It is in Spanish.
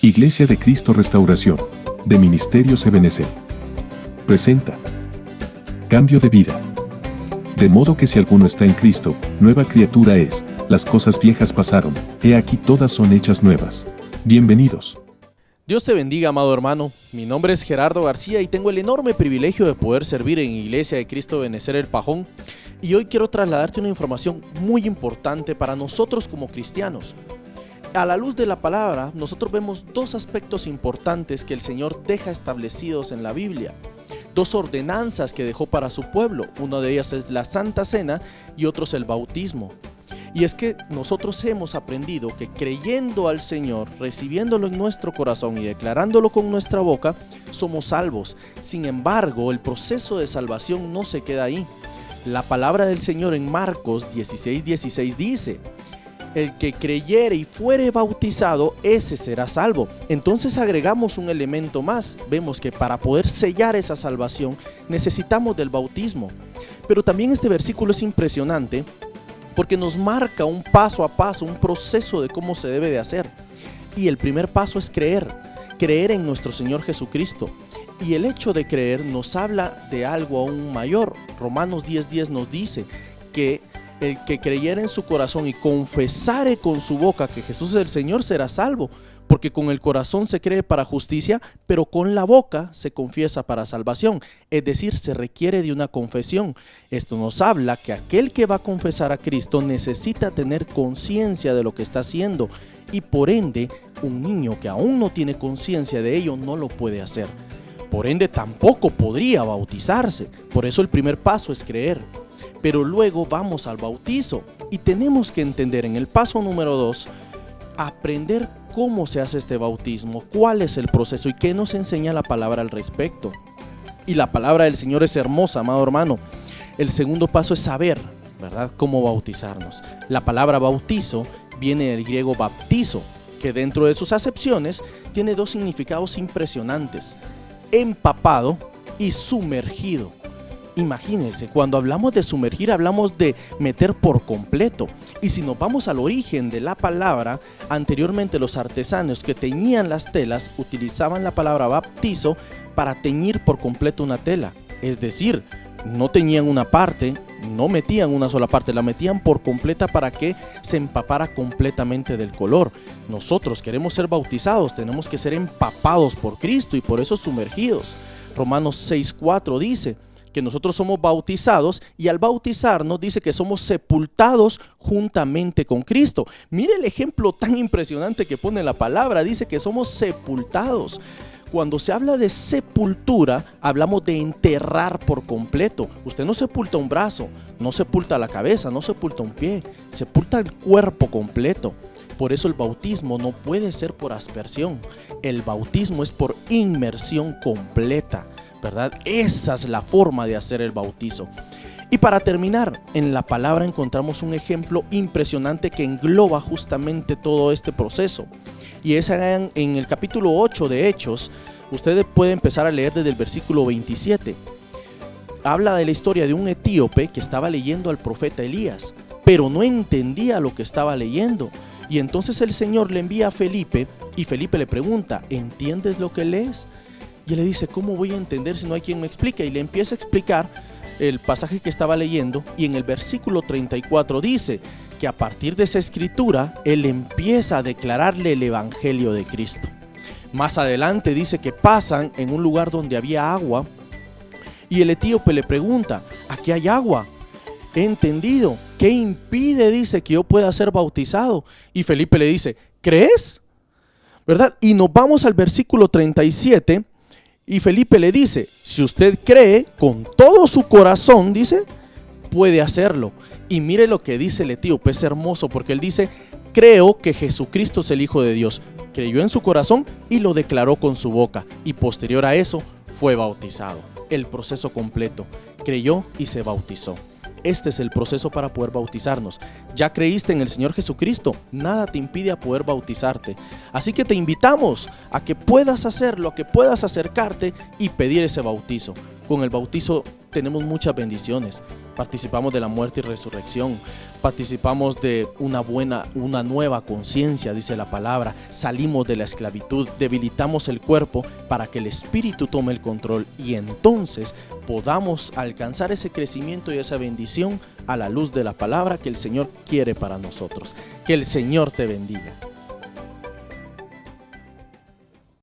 Iglesia de Cristo Restauración, de Ministerios Ebenezer, presenta Cambio de vida. De modo que si alguno está en Cristo, nueva criatura es, las cosas viejas pasaron, he aquí todas son hechas nuevas. Bienvenidos. Dios te bendiga, amado hermano. Mi nombre es Gerardo García y tengo el enorme privilegio de poder servir en Iglesia de Cristo Ebenezer El Pajón. Y hoy quiero trasladarte una información muy importante para nosotros como cristianos. A la luz de la palabra, nosotros vemos dos aspectos importantes que el Señor deja establecidos en la Biblia. Dos ordenanzas que dejó para su pueblo. Una de ellas es la Santa Cena y otro es el bautismo. Y es que nosotros hemos aprendido que creyendo al Señor, recibiéndolo en nuestro corazón y declarándolo con nuestra boca, somos salvos. Sin embargo, el proceso de salvación no se queda ahí. La palabra del Señor en Marcos 16:16 dice: el que creyere y fuere bautizado, ese será salvo. Entonces agregamos un elemento más. Vemos que para poder sellar esa salvación necesitamos del bautismo. Pero también este versículo es impresionante porque nos marca un paso a paso, un proceso de cómo se debe de hacer. Y el primer paso es creer en nuestro Señor Jesucristo. Y el hecho de creer nos habla de algo aún mayor. Romanos 10:10 nos dice que el que creyere en su corazón y confesare con su boca que Jesús es el Señor será salvo, porque con el corazón se cree para justicia, pero con la boca se confiesa para salvación, es decir, se requiere de una confesión. Esto nos habla que aquel que va a confesar a Cristo necesita tener conciencia de lo que está haciendo, y por ende, un niño que aún no tiene conciencia de ello no lo puede hacer. Por ende, tampoco podría bautizarse. Por eso el primer paso es creer. Pero luego vamos al bautizo y tenemos que entender en el paso número 2, aprender cómo se hace este bautismo, cuál es el proceso y qué nos enseña la palabra al respecto. Y la palabra del Señor es hermosa, amado hermano. El segundo paso es saber, ¿verdad?, cómo bautizarnos. La palabra bautizo viene del griego baptizo, que dentro de sus acepciones tiene dos significados impresionantes: empapado y sumergido. Imagínense, cuando hablamos de sumergir, hablamos de meter por completo. Y si nos vamos al origen de la palabra, anteriormente los artesanos que teñían las telas utilizaban la palabra baptizo para teñir por completo una tela. Es decir, no teñían una parte, no metían una sola parte, la metían por completa para que se empapara completamente del color. Nosotros queremos ser bautizados, tenemos que ser empapados por Cristo y por eso sumergidos. Romanos 6:4 dice que nosotros somos bautizados, y al bautizarnos dice que somos sepultados juntamente con Cristo. Mire el ejemplo tan impresionante que pone la palabra, dice que somos sepultados. Cuando se habla de sepultura, hablamos de enterrar por completo. Usted no sepulta un brazo, no sepulta la cabeza, no sepulta un pie, sepulta el cuerpo completo. Por eso el bautismo no puede ser por aspersión, el bautismo es por inmersión completa, ¿verdad? Esa es la forma de hacer el bautizo. Y para terminar, en la palabra encontramos un ejemplo impresionante que engloba justamente todo este proceso. Y es en el capítulo 8 de Hechos. Ustedes pueden empezar a leer desde el versículo 27. Habla de la historia de un etíope que estaba leyendo al profeta Elías, pero no entendía lo que estaba leyendo. Y entonces el Señor le envía a Felipe, y Felipe le pregunta: ¿entiendes lo que lees? Y él le dice: ¿cómo voy a entender si no hay quien me explique? Y le empieza a explicar el pasaje que estaba leyendo, y en el versículo 34 dice que a partir de esa escritura, él empieza a declararle el evangelio de Cristo. Más adelante dice que pasan en un lugar donde había agua, y el etíope le pregunta: ¿aquí hay agua? He entendido. ¿Qué impide, dice, que yo pueda ser bautizado? Y Felipe le dice: ¿crees? ¿Verdad? Y nos vamos al versículo 37. Y Felipe le dice: si usted cree con todo su corazón, dice, puede hacerlo. Y mire lo que dice el etíope, es hermoso, porque él dice: creo que Jesucristo es el Hijo de Dios. Creyó en su corazón y lo declaró con su boca. Y posterior a eso fue bautizado. El proceso completo. Creyó y se bautizó. Este es el proceso para poder bautizarnos. Ya creíste en el Señor Jesucristo, nada te impide a poder bautizarte. Así que te invitamos a que puedas hacerlo, a que puedas acercarte y pedir ese bautizo. Con el bautizo tenemos muchas bendiciones. Participamos de la muerte y resurrección, participamos de una nueva conciencia, dice la palabra. Salimos de la esclavitud, debilitamos el cuerpo para que el espíritu tome el control y entonces podamos alcanzar ese crecimiento y esa bendición a la luz de la palabra que el Señor quiere para nosotros. Que el Señor te bendiga.